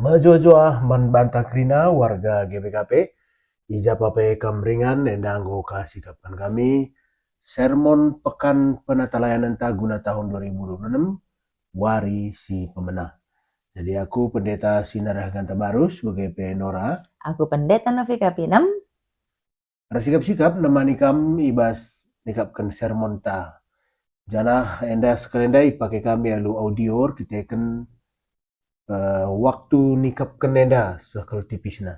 Majojoa membantah krina warga GBKP, ijapape kamringan endanggo kasikapan kami, sermon pekan penatalayanan Taguna tahun 2026, Wari si pemenang. Jadi aku pendeta Sinar Ganta Baru sebagai penora. Aku pendeta Novika Pinem. Rasikap-sikap nemani kam ibas nikapkan sermon ta. Jana enda sekalendai pakai kami alu audio diteken waktu nikap kenenda sekal tipisna.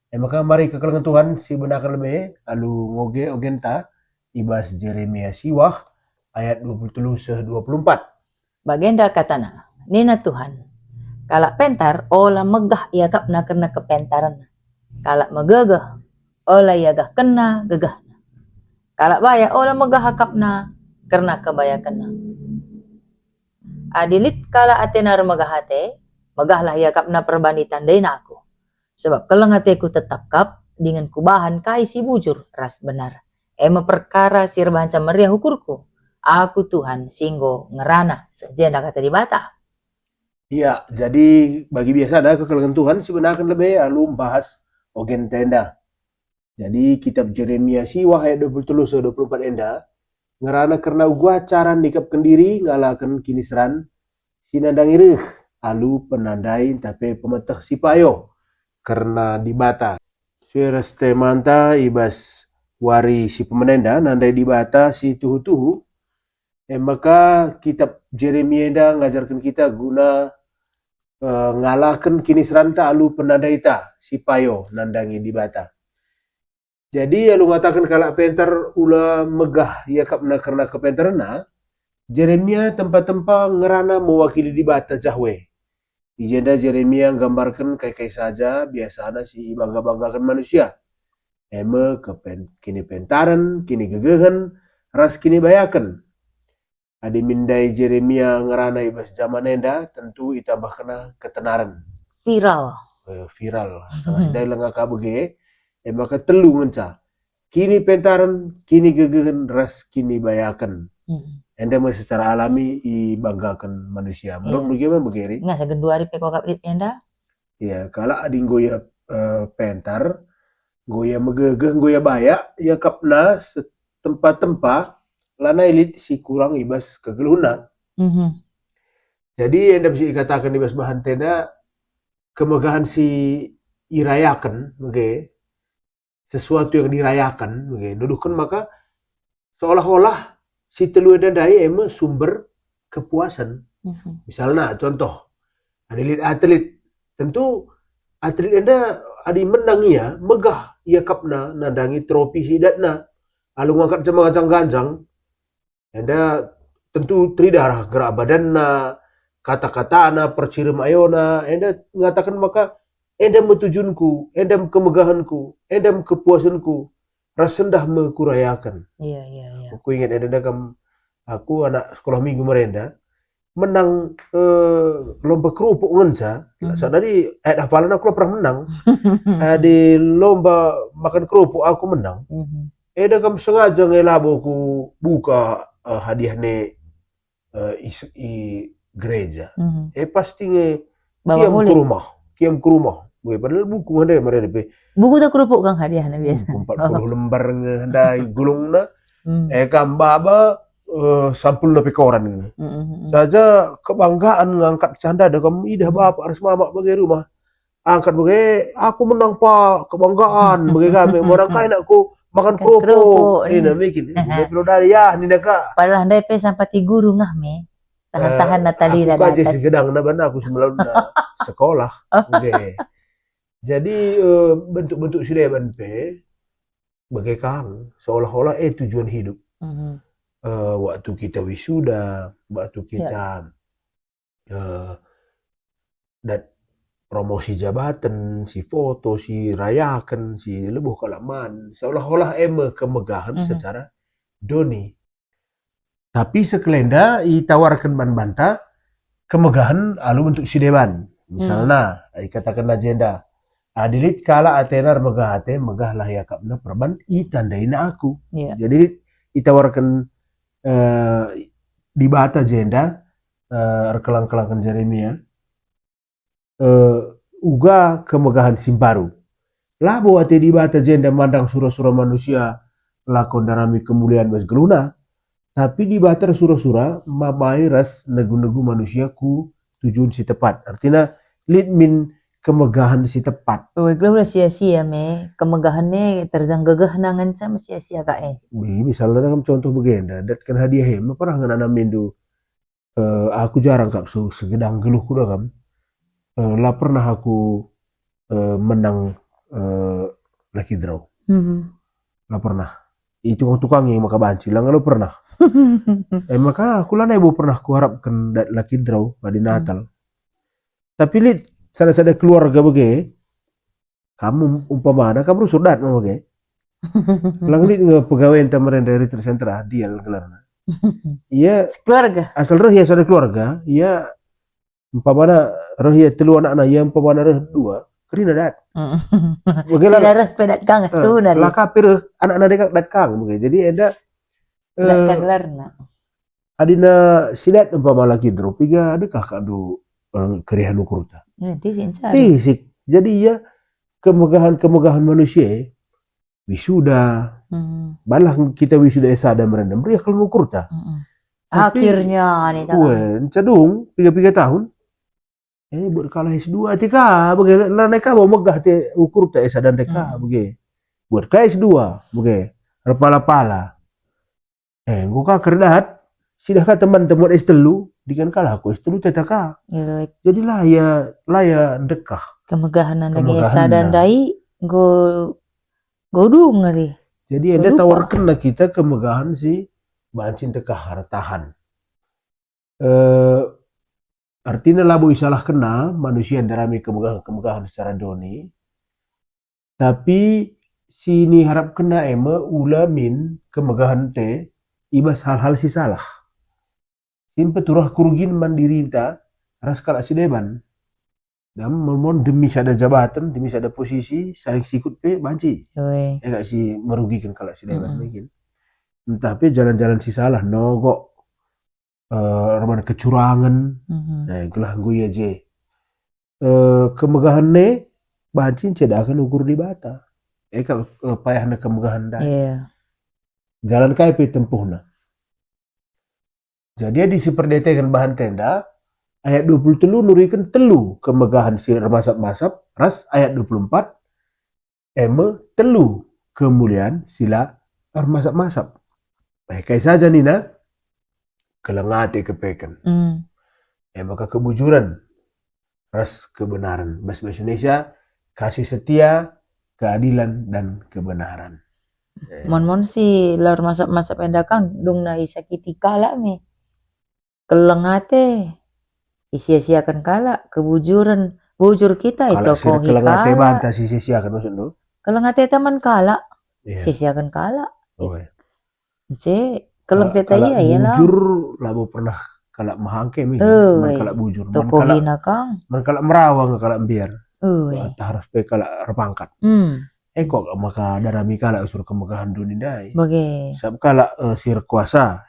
Maka mari kekalangan Tuhan si benakan lebih alu ngoge ogenta ibas Jeremia siwah ayat 23-24. Bagenda katana, Nina Tuhan, kalak pentar ola megah iagap na karena kepentaran. Kalak megagah ola iagah kena gegah. Kalak baya ola megah hakap na karena kebayakan na. Adilit kala atenar megah hate, megahlah iagap na perbanitan day na aku. Sebab kelang hateku tetap kap dengan kubahan kai si bujur ras benar. Ema perkara sirbanca meriah hukurku. Aku Tuhan singgo ngerana sejenda kata di bata. Iya, jadi bagi biasa ada kekalangan Tuhan sebenarnya lebih alu bahas ogen tenda. Jadi kitab Jeremia siwah ayat 23-24 enda ngerana karena gua cara nikap kendiri ngalakan kinisran sinandang irih alu penandai tapi pemetah sipayo karena dibata. Suras temanta ibas wari si pemenenda nandai dibata si tuhu-tuhu. Maka kitab Jeremia enda ngajarkan kita guna ngalakan kinisran ta alu penandai ta sipayo nandangi dibata. Jadi alu ngatakan kalak pentar ula megah ya kapna karena kepentarna, Jeremia tempat-tempat ngerana mewakili dibata jahwe. Ijenda Jeremia gambarkan kai-kai saja biasana si bangga-banggakan manusia. Eme kini pentaran, kini gegehan, ras kini bayakan. Adi mindai Jeremia ngerana ibas zaman enda tentu itambah kena ketenaran. Viral. Viral. Sangat sidai lengaka bege. Maka telu ngenca. Kini pentaran, kini gegehan, ras kini bayakan. Enda secara alami ibanggakan manusia. Menurut bagaimana begini? Nggak segendua hari peko kaprit enda. Iya, kalau ading goya pentar, goya megegeh, goya bayak, ya kapna tempat-tempat lana elit si kurang ibas kegeluna. Jadi enda bisa dikatakan ibas bahan tenda kemegahan si irayakan, bege sesuatu yang dirayakan, bege nuduhkan maka seolah-olah si telu dai eme sumber kepuasan. Misalnya contoh, atlet tentu atlet enda adi menang ya, megah ia kapna nandangi trofi sidatna. Lalu ngangkat ganjang-ganjang, enda tentu tridarah gerak badanna, kata-katana, percirim ayona, enda mengatakan maka enda metujunku, enda kemegahanku, enda kepuasanku, rasendah mekurayakan. Iya. Aku ingat enda aku anak sekolah minggu merenda menang lomba kerupuk ngenca. Saat tadi hafalan aku pernah menang. Di lomba makan kerupuk aku menang. Eda kam sengaja ngelabo ku buka hadiah ne i gereja. Pasti kiam ke rumah. Padahal buku ada mereka pe. Buku tak kerupuk kang hadiahnya biasa. 40 lembar ngendai gulungna. Kam baba sampul lebih koran. Saja kebanggaan ngangkat canda ada kamu idah bapak harus mama bagi rumah. Angkat bagi aku menang pak, kebanggaan bagi kami. Orang kain aku makan kerupuk. Ini bikin. Belum dari ya, ini kak. Padahal handai pe sampai guru ngah me. Tahan-tahan Natali dan atas. Aku baca segedang na bana aku sebelum sekolah. Okay. Jadi bentuk-bentuk sideban pe bagi kang seolah-olah tujuan hidup. Waktu kita wisuda, waktu kita dan promosi jabatan, si foto, si rayakan, si lebuh kalaman, seolah-olah kemegahan secara doni. Tapi sekelenda ditawarkan banta kemegahan alu bentuk sideban. Misalnya, dikatakan agenda. Adilit kala atenar megahate, megahlah ya kapna perban itandaina aku. Jadi ditawarkan di bata agenda kelang-kelangkan Jeremia uga kemegahan simbaru. Labo ate di bata jenda mandang sura-sura manusia lakon darami kemuliaan bas geluna. Tapi di bata sura-sura mabai ras negu-negu manusia ku tujuan si tepat. Artinya lid min kemegahan si tepat. Weglo udah sia-sia me, kemegahannya terjanggagah nangan sama sia-sia kak Misalnya dalam contoh begenda, datkan hadiah hema pernah ngana mendu. Aku jarang kak segedang geluh kuda kan. Lah pernah aku menang Lucky Draw. Lah pernah. Itu tukang yang maka banci lah lo pernah. Maka aku lah ibu pernah kuharapkan Lucky Draw pada Natal. Tapi lihat sada-sada keluarga bege, kamu umpamana kamu sudah mau bege. Lang lihat nge pegawai tamaran dari tersentra dia gelarna. Iya. Keluarga. Asal roh ya sada keluarga, iya umpamana roh ya telu anak ya umpamana roh dua, kerina dat. Saudara pedat kang tu dari. Lah kapir anak-anak dekat dat kang bege. Jadi ada dat gelarna. Adina sidat umpama lagi drop piga adakah kadu kerihan ukurta. Ya, tisik. Jadi ya kemegahan manusia wisuda. Balah kita wisuda esada merendam dia kalau ukurta. Akhirnya nih cedung 3 tahun. Buat kalah S2 tika bagaimana lah mereka mau megah te ukur te esada mereka bagaimana. Buat ka S2 bagaimana. Repala-pala. Gua kerdat sidahkah teman-teman S3 dikan kalah aku S3 tetaka. Jadi lah ya dekah. Kemegahan lagi sadar dai go dung ngeri. Jadi ada tawarkan lah kita kemegahan si bancin dekah hartahan. Artinya labu isalah kena manusia yang darami kemegahan secara doni. Tapi sini harap kena ulamin kemegahan te ibas hal-hal si salah. Simpe turah kurugin mandiri ta ras kalak si deban. Dan mohon demi sada jabatan, demi sada posisi, saling sikut pe banci. Gak si merugikan kalak si deban mungkin. Tapi jalan-jalan si salah nogok ramana kecurangan. Gelah gue aja. Kemegahan ne banci ceda akan ukur di bata. Kalau payahna kemegahan dah. Jalan kai pe tempuhna. Jadi di seperdetekan bahan tenda ayat 23 nurikan telu kemegahan si masap-masap ras ayat 24 telu kemuliaan sila masap-masap. Kayak saja Nina kelengate kepekan. Maka kebujuran ras kebenaran. Bahasa Indonesia kasih setia, keadilan dan kebenaran. Mon si lar masap-masap endakang dong na isakiti kala me. Kelengate isia-siakan kala kebujuran bujur kita itu kok kelengate banta sia-siakan maksud lu? Kelengate teman kala sia-siakan kala. Keleng teta iya lah. Bujur labu pernah kalak mahangke mi. Kalak bujur. Toko hina kang. Kalak merawang kalak biar. Harus pe kalak repangkat. Kok maka darami kalak usur kemegahan dunia dai. Sebab kalak sir kuasa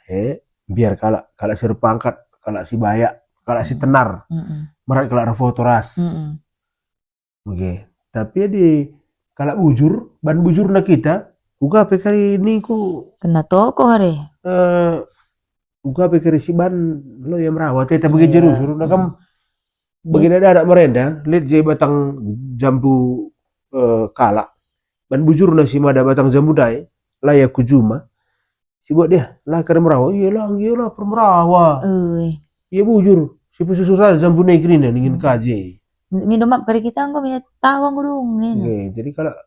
biar kalak sir pangkat, kalak si bayak, kalak si tenar. Merat kalak foto ras. Tapi di kalak bujur, ban bujur na kita, uga pekari ini ku kena toko hari. Uga pekari si ban lo yang merawat eta bagi jeru suruh nakam begini ada merenda, lihat je batang jambu kalak. Ban bujur na si mada batang jambu dai, layak kujuma. Si buat dia lah karena merawa iyalah permerawa iya bujur si pesusu saja jambu negeri nih ingin kaji minum map kali kita enggak ya tawang dong jadi kalau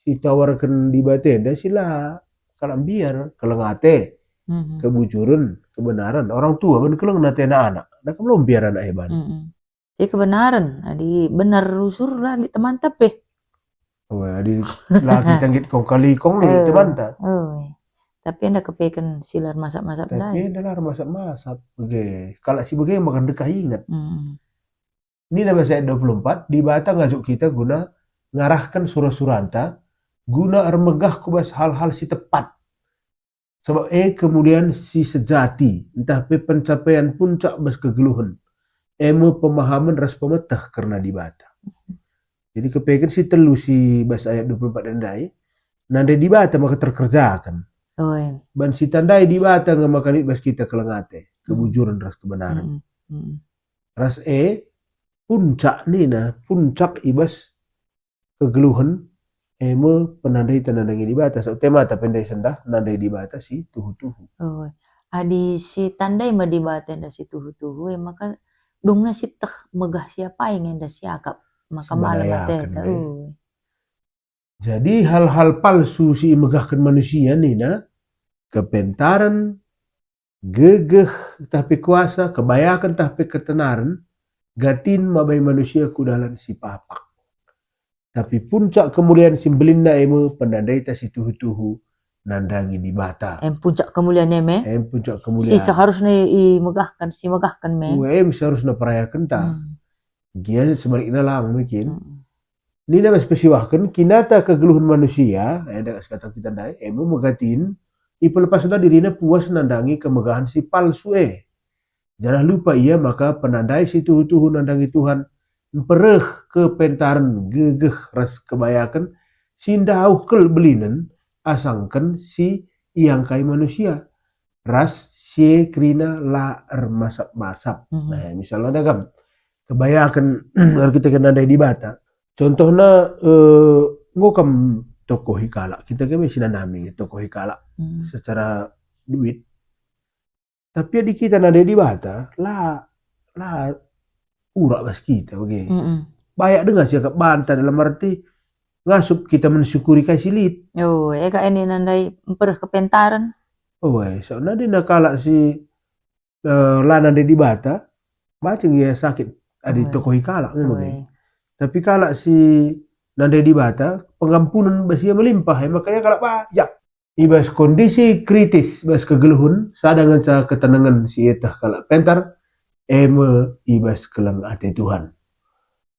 si tawarkan di batenda sila kalau biar kelengate kebujuran kebenaran orang tua ben keleng nate anak dah belum biar anak hebat jadi kebenaran di benar rusur lah di teman tapi di lagi tanggit kong kali kong di teman ta tapi anda kepekan silar masak-masak dah. Tapi adalah masak-masak. Kalau si begitu makan dekah ingat. Ini nama saya 24 di bata ngajuk kita guna ngarahkan surah-suranta guna remegah kubas hal-hal si tepat. Sebab kemudian si sejati entah pencapaian puncak bas kegeluhan. Pemahaman ras pemetah karena di bata. Jadi kepekan si telu si bas ayat 24 tandai. Nandai di bata maka terkerjakan. Oi. Ban si tandai di bata ngamakan bas kita kelengate. Kebujuran ras kebenaran. Ras puncak nina, puncak ibas kegeluhan eme penandai tanandangi di bata. So tema ta pendai sendah nandai di bata si tuhu-tuhu. Oi. Adi si tandai ma di bata enda si tuhu-tuhu maka dungna si teh megah siapa yang enda si akap maka malam mate Sembayakan, ta. be. Jadi hal-hal palsu si megahkan manusia nina, kepentaran, gegeh tapi kuasa, kebayakan tapi ketenaran, gatin mabai manusia kudalan si papak. Tapi puncak kemuliaan si belinda emu penandai ta si tuhu-tuhu nandangi di bata. Puncak kemuliaan me. Puncak kemuliaan. Si seharusnya megahkan, si megahkan me. Seharusnya perayakan ta. Dia sebaliknya lang mungkin. Nina spesiwahkan kinata kegeluhan manusia, ada kata kita dai, emu megatin, ipelepas sudah dirinya puas nandangi kemegahan si palsu Jangan lupa ia maka penandai si tuhu-tuhu nandangi Tuhan, pereh kepentaran gegeh ras kebayakan, sindauh kel belinan, asangkan si iangkai manusia, ras si krina la masap-masap. Nah, misalnya ada kebayakan kita nandai di bata. Contohnya ngokam toko hikala kita kan masih nanami toko hikala secara duit, tapi di kita nada di bata lah urak bas kita oke. Banyak dengar sih agak bantah dalam arti ngasup kita mensyukuri kasih lit. Eka ini nandai pereh kepentaran. Soalnya dia nakala si lana di bata macam dia sakit ada toko hikala memang. Tapi kalau si nandai di bata, pengampunan basia melimpah, makanya kalau pajak. Ibas kondisi kritis, bas kegeluhun, sadangan sa ketenangan si etah kalau pentar, ibas kelengate Tuhan.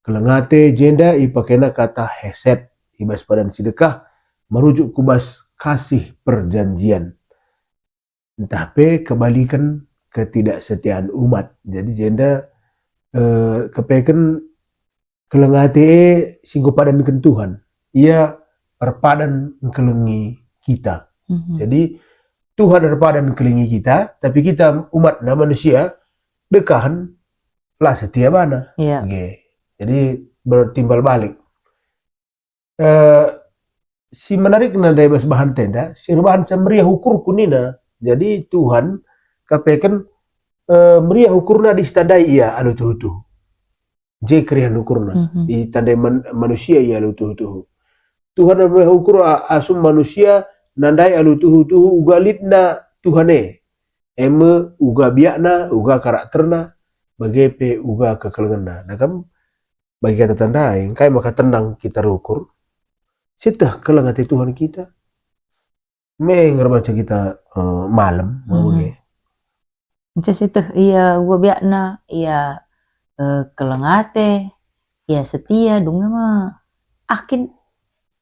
Kelengate jenda ipakena kata heset, ibas padan sedekah, merujuk kubas kasih perjanjian. Tapi kebalikan ketidaksetiaan umat. Jadi jenda kepekan kelengate singgo padan ken Tuhan. Ia perpadan kelengi kita. Jadi Tuhan perpadan kelengi kita, tapi kita umat manusia dekahan lah setia bana. Jadi bertimbal balik. Si menarik nandai bas bahan tenda, si bahan semeriah ukur kunina. Jadi Tuhan kapekan meriah ukurna distandai ia alu tuh. Je krihan ukurna di tandai manusia ia alu tuhu. Tuhan meriah ukur asum manusia nandai alu tuhu uga litna Tuhane. Eme uga biakna, uga karakterna, bagepe uga kekelenganna. Nah kam bagi kata tandai, kai maka tenang kita ukur. Sitah kelengati Tuhan kita. Ngerbaca kita malam mau Sitah iya uga biakna, iya kelengate, ya setia dong nama akin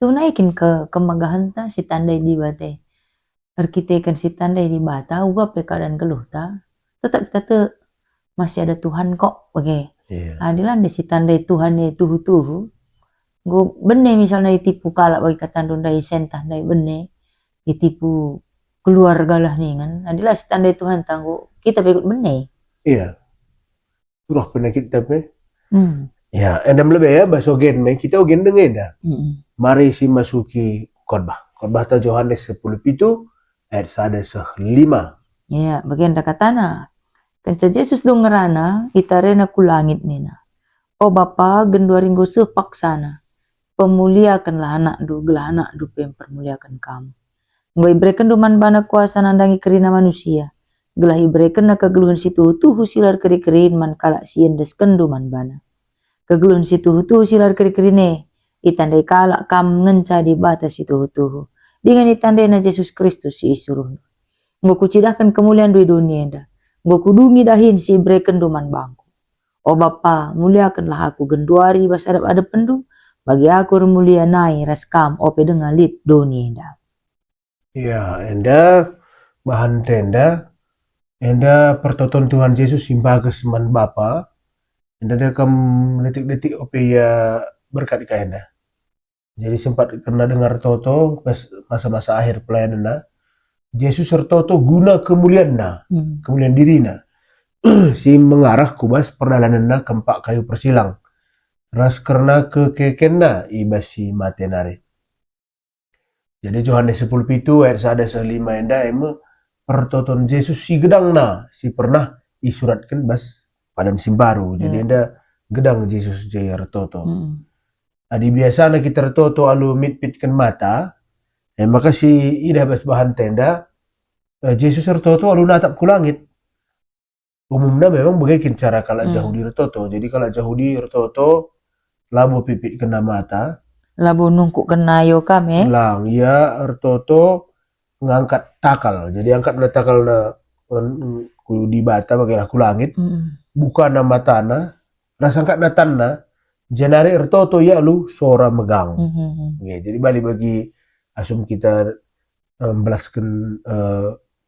tu naikin ke kemagahan ta si tandai di bate arkitekan si tandai di bata uga pe keadaan geluh ta tetap kita masih ada Tuhan kok adilan de si tandai Tuhan tuhu go benne misalnya itipu kala bagi katandun dai sentah dai benne itipu keluarga lah ningan adilah si tandai Tuhan tanggo kita ikut benne Surah penyakit tapi ya endam lebih ya basogen me kita ogen dengen dah mari si masuki khotbah ta Yohanes 10 pitu ayat 1 5 ya bagian dakatana kanca Yesus dong ngerana itarena ku langit nina oh Bapa genduaringgo sepaksana pemuliakanlah anak du permuliakan kamu ngoi berikan duman bana kuasa nandangi kerina manusia gelah ibrekan na kegeluhan situ tuhu silar keri-kerin man kala sien deskendu man bana. Kegeluhan situ tuhu silar keri-kerine itandai kala kam ngenca di batas situ tuhu. Dengan itandai na Yesus Kristus si isuruh. Ngoku cidahkan kemuliaan di dunia enda. Ngoku dungi dahin si ibrekan duman bangku. O Bapa muliakanlah aku genduari bas adap pendu. Bagi aku remulia nai raskam ope dengan lit dunia enda. Ya enda bahan tenda enda pertoton Tuhan Yesus simbaga seman Bapa. Enda dekam detik-detik ope ya berkat kaenda. Jadi sempat kena dengar toto pas masa-masa akhir pelayanan Yesus sertoto guna kemuliaan kemuliaan dirina si mengarah kubas perdalananna kempak kayu persilang ras karena kekekenna ibasi matenare. Jadi Yohanes 10 pitu ayat sada selima enda eme pertoton Yesus si gedangna si pernah isuratkan bas padam simbaru. Jadi enda gedang Yesus jaya retoto. Adi biasa na kita retoto alu mitpitkan mata. Maka si ida bas bahan tenda Yesus retoto alu natap ku langit. Umumnya memang begitu cara kalau Yahudi retoto. Jadi kalau Yahudi retoto labo pipit kena mata. Labo nungkuk kena yo kami. Lang ya retoto ngangkat takal. Jadi angkat na takal na ku di bata bagian aku langit. Buka nama tanah. Rasa angkat na tanah. Janari retoto ya lu sora megang. Jadi balik bagi asum kita membelaskan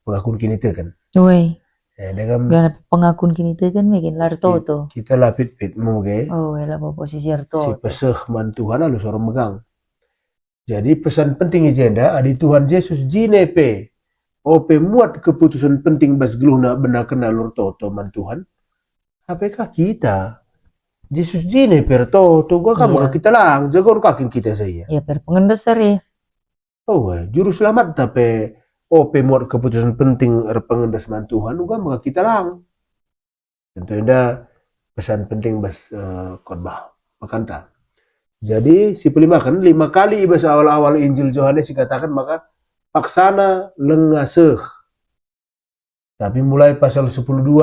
pengakuan kini itu kan. Woi. Dengan pengakuan kini itu kan bikin lar toto. Kita lapit pit mau ge. Oh, lah posisi toto. Si peseh man Tuhan lalu sora megang. Jadi pesan penting agenda adi Tuhan Yesus jinepe. Ope muat keputusan penting bas geluhna benar kena lur toto man Tuhan. Apakah kita? Yesus jine per toto gua kamu kita lang jago kakin kita saya. Ya per pengendasar ya. Oh, juru selamat tapi muat keputusan penting pengendas man Tuhan gua maka kita lang. Tentu ada pesan penting bas khotbah makanta. Jadi si pelima kan 5 kali bahasa awal-awal Injil Yohanes dikatakan maka paksana lengaseh. Tapi mulai pasal 10:2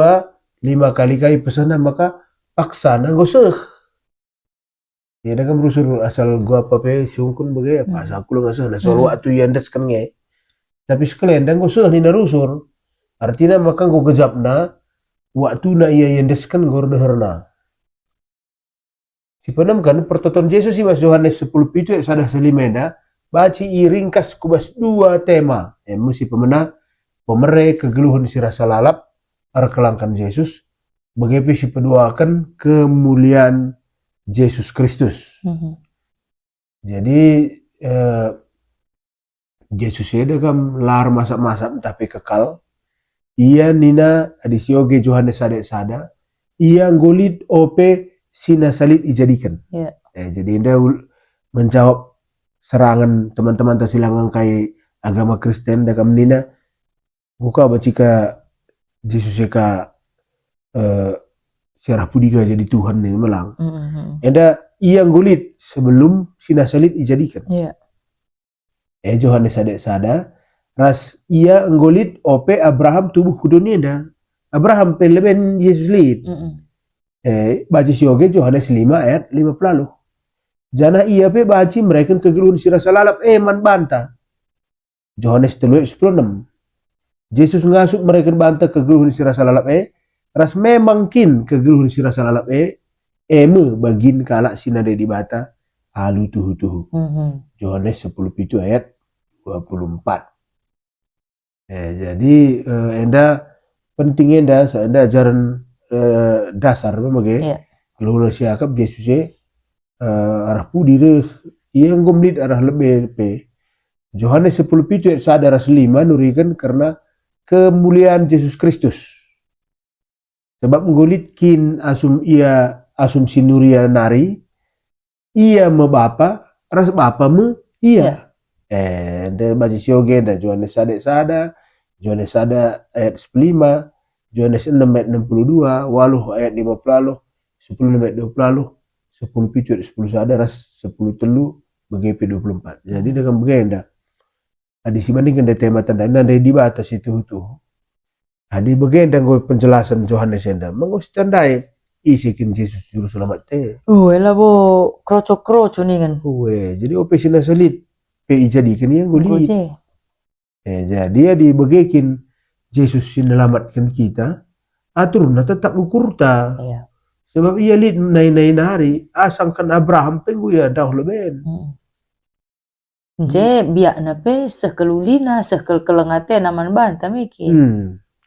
5 kali pesanan maka paksana goseh. Ya dah kan berusur asal gua apa sungkun bagai apa asal aku lengaseh na solo atu yandes kan nge. Tapi sekalian dan goseh ni narusur. Artinya maka go kejapna waktu na iya yandes kan gor deherna. Si penam kan pertoton Yesus si Mas Yohanes 10 pitu sada selimena baci iringkas kubas 2 tema. Musi pemena pemere kegeluhan si rasa lalap arkelangkan Yesus bagaimana si peduakan kemuliaan Yesus Kristus. Jadi Yesus ada kan lar masak-masak tapi kekal. Ia nina adisioge Yohanes sada ia ngolit ope sina salib dijadikan. Jadi Anda menjawab serangan teman-teman tersilangan kai agama Kristen dalam nina buka bacika Yesus eka siarah pudiga jadi Tuhan ini melang. Anda ia ngulit sebelum sina salib dijadikan. Yohanes sada ras ia ngulit ope Abraham tubuh kudunia dah. Abraham peleben Yesus lid. Baca sioge Yohanes 5 ayat 50. Jana ia pe baca mereka kegeluhan sirah salalap man banta. Yohanes 3:16. Yesus ngasuk mereka banta kegeluhan sirah salalap ras memangkin kegeluhan sirah salalap eme bagin kalak sinade di bata alu tuhu. Yohanes 10 pitu ayat 24. Jadi enda pentingnya enda ajaran dasar memang kalau siakap Yesus arah pudi deh yang gomlit arah lebih pe Yohanes 10 pitu sadar 5 nurikan karena kemuliaan Yesus Kristus sebab menggolitkin asum sinuria nari ia mebapa ras bapa mu iya dan baca sioge dan Yohanes sada ayat 5 Yohanes 6 ayat 62, waluh ayat 50, 10 ayat 20, 10 pitu ayat 10 sadar, 10 telu, BGP 24. Jadi dengan begenda, adi dibandingkan dari tema tanda, dari di batas itu. Adi begenda gue penjelasan Yohanes enda, mengus tandai isikin Yesus juru selamat teh. Elah bo kroco nih kan. Jadi opesina salib, PI jadikan yang gue jadi dia dibegekin Yesus sinelamatkan kita aturna tetap ukurta sebab ia lid nai hari asangkan Abraham penggu ya dah leben biak na pe sekelulina sekelkelengate naman banta miki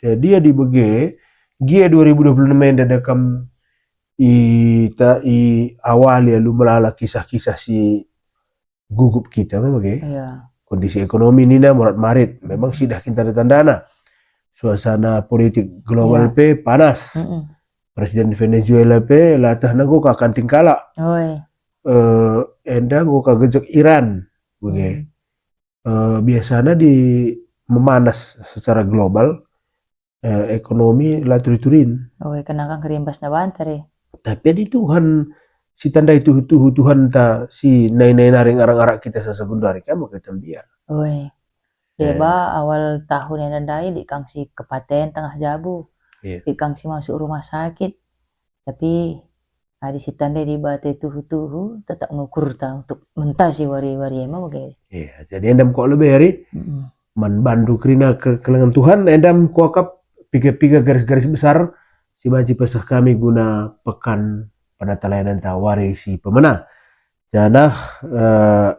jadi dia dibege gia 2026 yang dadakam i awal ya lu melala kisah-kisah si gugup kita memang Iya. kondisi ekonomi ini morat marit memang sudah kita tandana suasana politik global pe panas presiden Venezuela pe latah nago ka kanting kala Oi. enda go ka gejek Iran biasanya di memanas secara global ekonomi lah turin. Oi, kenapa kerimbas na bantare? Tapi di Tuhan si tanda itu Tuhan ta si nai naring arang-arak kita sesegundari kamu kita biar. Oi. Deba awal tahun yang nandai di kangsi kepaten tengah jabu. Iya. Di kangsi masuk rumah sakit. Tapi di si tanda di bate tuhu tetap ngukur ta untuk mentasi wari-wari emang begini. Iya, jadi endam kok lebih hari man bandu kerina kelengan Tuhan endam kuakap piga-piga garis-garis besar si banci pesah kami guna pekan pada talayanan tawari si pemena. Janah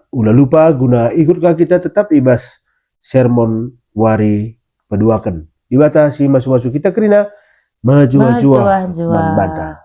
ulah lupa guna ikutkah kita tetap ibas sermon wari peduakan. Dibatasi masuk-masuk kita kerina maju-maju Maju-maju. membantah.